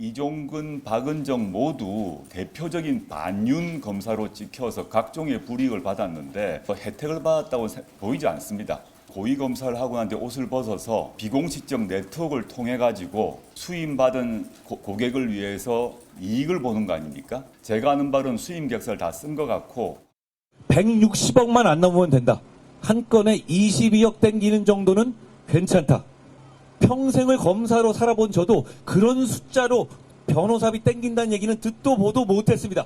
이종근, 박은정 모두 대표적인 반윤 검사로 찍혀서 각종의 불이익을 받았는데 혜택을 받았다고 보이지 않습니다. 고위 검사를 하고 난데 옷을 벗어서 비공식적 네트워크를 통해 가지고 수임받은 고객을 위해서 이익을 보는 거 아닙니까? 제가 아는 바로는 수임 계약서를 다 쓴 것 같고 160억만 안 넘으면 된다. 한 건에 22억 땡기는 정도는 괜찮다. 평생을 검사로 살아본 저도 그런 숫자로 변호사비 땡긴다는 얘기는 듣도 보도 못했습니다.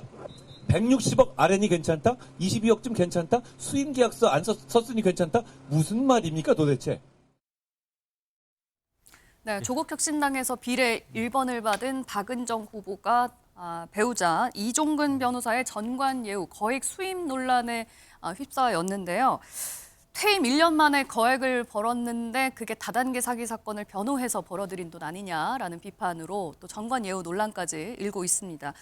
160억 아래니 괜찮다? 22억쯤 괜찮다? 수임 계약서 안 썼으니 괜찮다? 무슨 말입니까 도대체? 네, 조국혁신당에서 비례 1번을 받은 박은정 후보가 배우자 이종근 변호사의 전관예우 거액 수임 논란에 휩싸였는데요. 퇴임 1년 만에 거액을 벌었는데 그게 다단계 사기 사건을 변호해서 벌어들인 돈 아니냐라는 비판으로 또 전관예우 논란까지 일고 있습니다.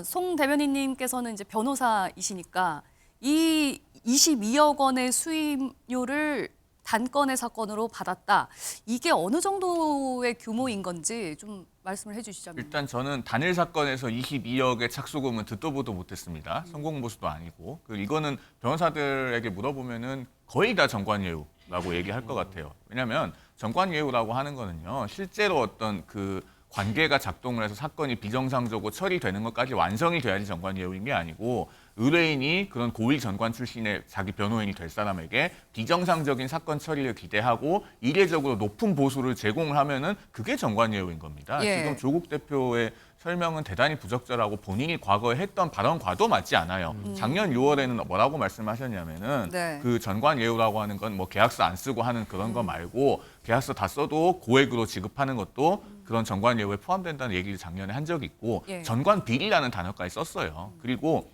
송 대변인님께서는 이제 변호사이시니까 이 22억 원의 수임료를 단건의 사건으로 받았다. 이게 어느 정도의 규모인 건지 좀 말씀을 해주시자면. 일단 저는 단일 사건에서 22억의 착수금은 듣도 보도 못했습니다. 성공보수도 아니고. 이거는 변호사들에게 물어보면은 거의 다 전관예우라고 얘기할 것 같아요. 왜냐하면 전관예우라고 하는 거는요, 실제로 어떤 그 관계가 작동을 해서 사건이 비정상적으로 처리되는 것까지 완성이 돼야지 전관예우인 게 아니고, 의뢰인이 그런 고위 전관 출신의 자기 변호인이 될 사람에게 비정상적인 사건 처리를 기대하고 이례적으로 높은 보수를 제공을 하면은 그게 전관예우인 겁니다. 예. 지금 조국 대표의 설명은 대단히 부적절하고 본인이 과거에 했던 발언과도 맞지 않아요. 작년 6월에는 뭐라고 말씀하셨냐면은 네. 그 전관예우라고 하는 건 뭐 계약서 안 쓰고 하는 그런 거 말고 계약서 다 써도 고액으로 지급하는 것도 그런 전관예우에 포함된다는 얘기를 작년에 한 적이 있고, 예. 전관비리라는 단어까지 썼어요. 그리고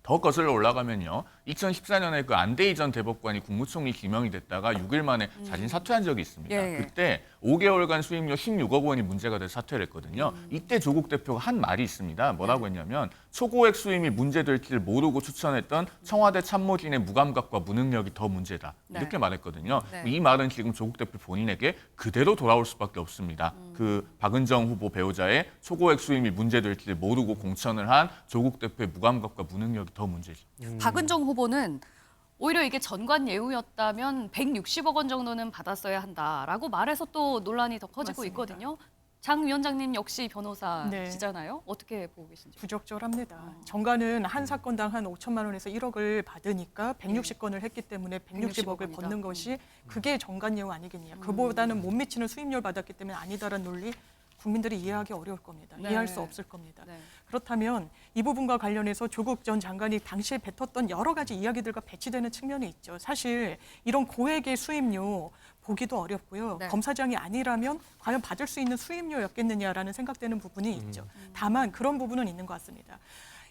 더 거슬러 올라가면요, 2014년에 그 안대희 전 대법관이 국무총리 지명이 됐다가 6일 만에 자진 사퇴한 적이 있습니다. 예. 그때 5개월간 수임료 16억 원이 문제가 돼서 사퇴를 했거든요. 이때 조국 대표가 한 말이 있습니다. 뭐라고 했냐면, 초고액 수임이 문제될 줄 모르고 추천했던 청와대 참모진의 무감각과 무능력이 더 문제다. 네. 이렇게 말했거든요. 네. 이 말은 지금 조국 대표 본인에게 그대로 돌아올 수밖에 없습니다. 그 박은정 후보 배우자의 초고액 수임이 문제될 줄 모르고 공천을 한 조국 대표의 무감각과 무능력이 더 문제죠. 박은정 후보는 오히려 이게 전관예우였다면 160억 원 정도는 받았어야 한다라고 말해서 또 논란이 더 커지고 맞습니다. 있거든요. 장 위원장님 역시 변호사시잖아요. 어떻게 보고 계신지. 부적절합니다. 정관은 한 사건당 한 5천만 원에서 1억을 받으니까 160건을 했기 때문에 160억을 160억입니다. 벗는 것이 그게 정관예우 아니겠냐. 그보다는 못 미치는 수임료를 받았기 때문에 아니다라는 논리 국민들이 이해하기 어려울 겁니다. 네. 이해할 수 없을 겁니다. 네. 그렇다면 이 부분과 관련해서 조국 전 장관이 당시에 뱉었던 여러 가지 이야기들과 배치되는 측면이 있죠. 사실 이런 고액의 수임료 보기도 어렵고요. 네. 검사장이 아니라면 과연 받을 수 있는 수임료였겠느냐라는 생각되는 부분이 있죠. 다만 그런 부분은 있는 것 같습니다.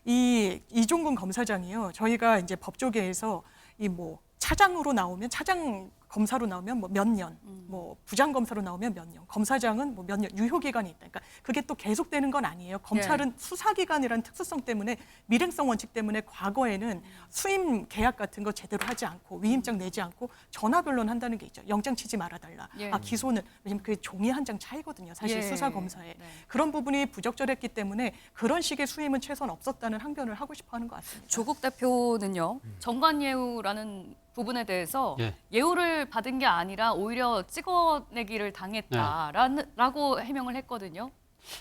이종근 검사장이요. 저희가 이제 법조계에서 이 뭐 차장으로 나오면 차장 검사로 나오면 뭐 몇 년, 뭐 부장 검사로 나오면 몇 년, 검사장은 뭐 몇 년 유효 기간이 있다. 그러니까 그게 또 계속되는 건 아니에요. 검찰은 수사 기관이라는 특수성 때문에 밀행성 원칙 때문에 과거에는 수임 계약 같은 거 제대로 하지 않고 위임장 내지 않고 전화 변론한다는 게 있죠. 영장 치지 말아달라. 예. 기소는 왜냐면 그게 종이 한 장 차이거든요. 사실 예. 수사 검사에 네. 그런 부분이 부적절했기 때문에 그런 식의 수임은 최소한 없었다는 항변을 하고 싶어하는 것 같습니다. 조국 대표는요. 전관예우라는 부분에 대해서 예. 예우를 받은 게 아니라 오히려 찍어내기를 당했다라고 해명을 했거든요.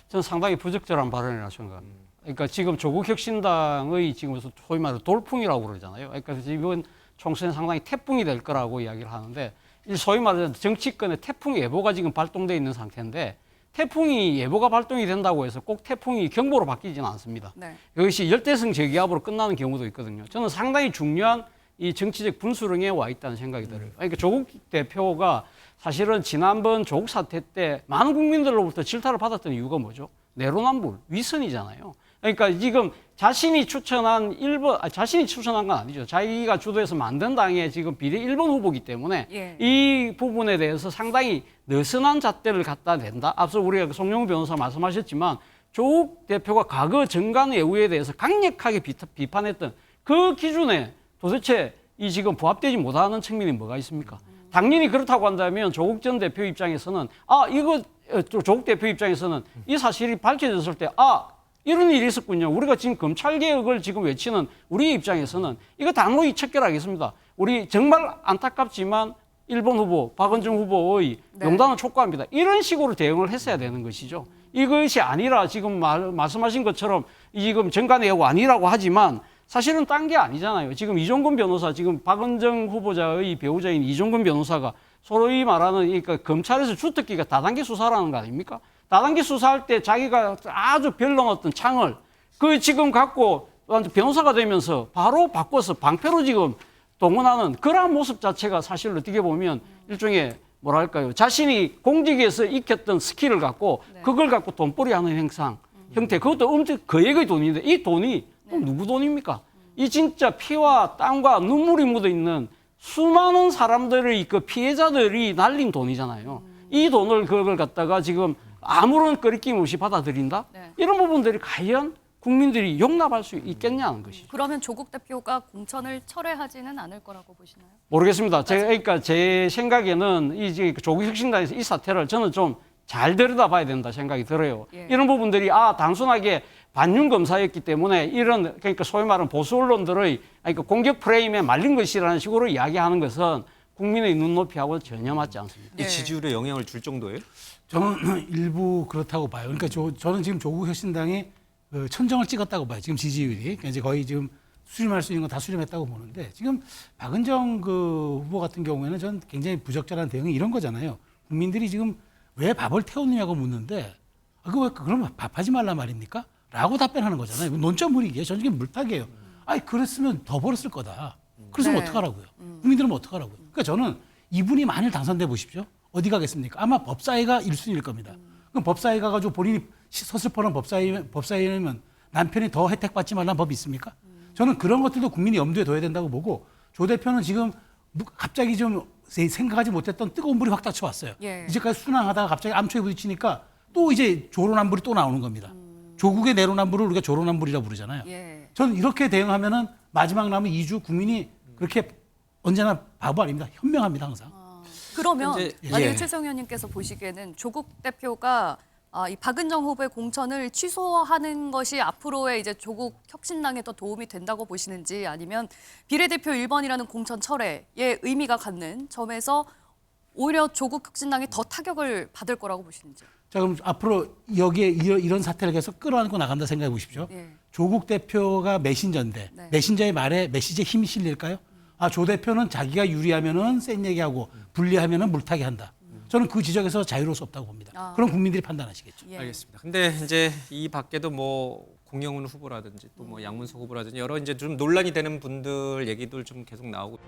저는 상당히 부적절한 발언이라고 생각합니다. 그러니까 지금 조국혁신당의 지금 소위 말해서 돌풍이라고 그러잖아요. 그러니까 이번 총선에 상당히 태풍이 될 거라고 이야기를 하는데, 이 소위 말해서 정치권의 태풍 예보가 지금 발동돼 있는 상태인데, 태풍이 예보가 발동이 된다고 해서 꼭 태풍이 경보로 바뀌지는 않습니다. 네. 이것이 열대성 저기압으로 끝나는 경우도 있거든요. 저는 상당히 중요한 이 정치적 분수령에 와 있다는 생각이 들어요. 그러니까 조국 대표가 사실은 지난번 조국 사태 때 많은 국민들로부터 질타를 받았던 이유가 뭐죠? 내로남불, 위선이잖아요. 그러니까 지금 자신이 추천한 건 아니죠. 자기가 주도해서 만든 당의 지금 비례 1번 후보기 때문에 예. 이 부분에 대해서 상당히 느슨한 잣대를 갖다 댄다. 앞서 우리가 송영우 변호사 말씀하셨지만 조국 대표가 과거 정관 예우에 대해서 강력하게 비판했던 그 기준에 도대체 이 지금 부합되지 못하는 측면이 뭐가 있습니까? 당연히 그렇다고 한다면 조국 전 대표 입장에서는 조국 대표 입장에서는 이 사실이 밝혀졌을 때 이런 일이 있었군요. 우리가 지금 검찰 개혁을 지금 외치는 우리 입장에서는 이거 단호히 척결하겠습니다. 우리 정말 안타깝지만 1번 후보, 박원정 후보의 용단을 촉구합니다. 이런 식으로 대응을 했어야 되는 것이죠. 이것이 아니라 지금 말씀하신 것처럼 지금 정관예우가 아니라고 하지만 사실은 딴 게 아니잖아요. 지금 이종근 변호사, 지금 박원정 후보자의 배우자인 이종근 변호사가 소위 말하는 그러니까 검찰에서 주특기가 다단계 수사라는 거 아닙니까? 다단계 수사할 때 자기가 아주 별렁었던 창을 그 지금 갖고 변호사가 되면서 바로 바꿔서 방패로 지금 동원하는 그러한 모습 자체가 사실 어떻게 보면 일종의 뭐랄까요. 자신이 공직에서 익혔던 스킬을 갖고 그걸 갖고 돈벌이 하는 형태. 그것도 엄청 거액의 돈인데 이 돈이 또 누구 돈입니까? 이 진짜 피와 땀과 눈물이 묻어있는 수많은 사람들의 그 피해자들이 날린 돈이잖아요. 이 돈을 그걸 갖다가 지금 아무런 거리낌 없이 받아들인다? 네. 이런 부분들이 과연 국민들이 용납할 수 있겠냐는 것이죠. 그러면 조국 대표가 공천을 철회하지는 않을 거라고 보시나요? 모르겠습니다. 그러니까 제 생각에는 이제 조국 혁신당에서 이 사태를 저는 좀 잘 들여다봐야 된다 생각이 들어요. 예. 이런 부분들이 단순하게 반윤 검사였기 때문에 이런 그러니까 소위 말하는 보수 언론들의 그러니까 공격 프레임에 말린 것이라는 식으로 이야기하는 것은 국민의 눈높이하고 전혀 맞지 않습니다. 네. 이 지지율에 영향을 줄 정도예요? 저는 일부 그렇다고 봐요. 그러니까 저는 지금 조국 혁신당이 천정을 찍었다고 봐요. 지금 지지율이 그러니까 이제 거의 지금 수렴할 수 있는 건 다 수렴했다고 보는데 지금 박은정 그 후보 같은 경우에는 전 굉장히 부적절한 대응이 이런 거잖아요. 국민들이 지금 왜 밥을 태웠느냐고 묻는데 그럼 밥하지 말란 말입니까? 라고 답변하는 거잖아요. 논점 무리기에 저는 이게 물타기예요. 그랬으면 더 벌었을 거다. 그래서 네. 어떡하라고요? 국민들은 어떡하라고요? 그러니까 저는 이분이 만일 당선돼 보십시오. 어디 가겠습니까? 아마 법사위가 1순위일 겁니다. 그럼 법사위 가가지고 본인이 서슬퍼런 법사위면 남편이 더 혜택 받지 말라는 법이 있습니까? 저는 그런 것들도 국민이 염두에 둬야 된다고 보고 조 대표는 지금 갑자기 좀 생각하지 못했던 뜨거운 불이 확 닥쳐왔어요. 예. 이제까지 순항하다가 갑자기 암초에 부딪히니까 또 이제 조로남불이 또 나오는 겁니다. 조국의 내로남불을 우리가 조로남불이라고 부르잖아요. 예. 저는 이렇게 대응하면은 마지막 남은 2주 국민이 그렇게 언제나 바보 아닙니다. 현명합니다 항상. 그러면 이제- 만약에 예. 최성 의원님께서 보시기에는 조국 대표가 이 박은정 후보의 공천을 취소하는 것이 앞으로의 이제 조국 혁신당에 더 도움이 된다고 보시는지 아니면 비례대표 1번이라는 공천 철회의 의미가 갖는 점에서 오히려 조국 혁신당이 더 타격을 받을 거라고 보시는지. 자 그럼 앞으로 여기에 이런 사태를 계속 끌어안고 나간다 생각해 보십시오. 예. 조국 대표가 메신저인데 네. 메신저의 말에 메시지에 힘이 실릴까요? 조 대표는 자기가 유리하면은 센 얘기하고 불리하면은 물타기 한다. 저는 그 지적에서 자유로울 수 없다고 봅니다. 그럼 국민들이 판단하시겠죠. 예. 알겠습니다. 근데 이제 이 밖에도 뭐 공영훈 후보라든지 또 뭐 양문석 후보라든지 여러 이제 좀 논란이 되는 분들 얘기들 좀 계속 나오고.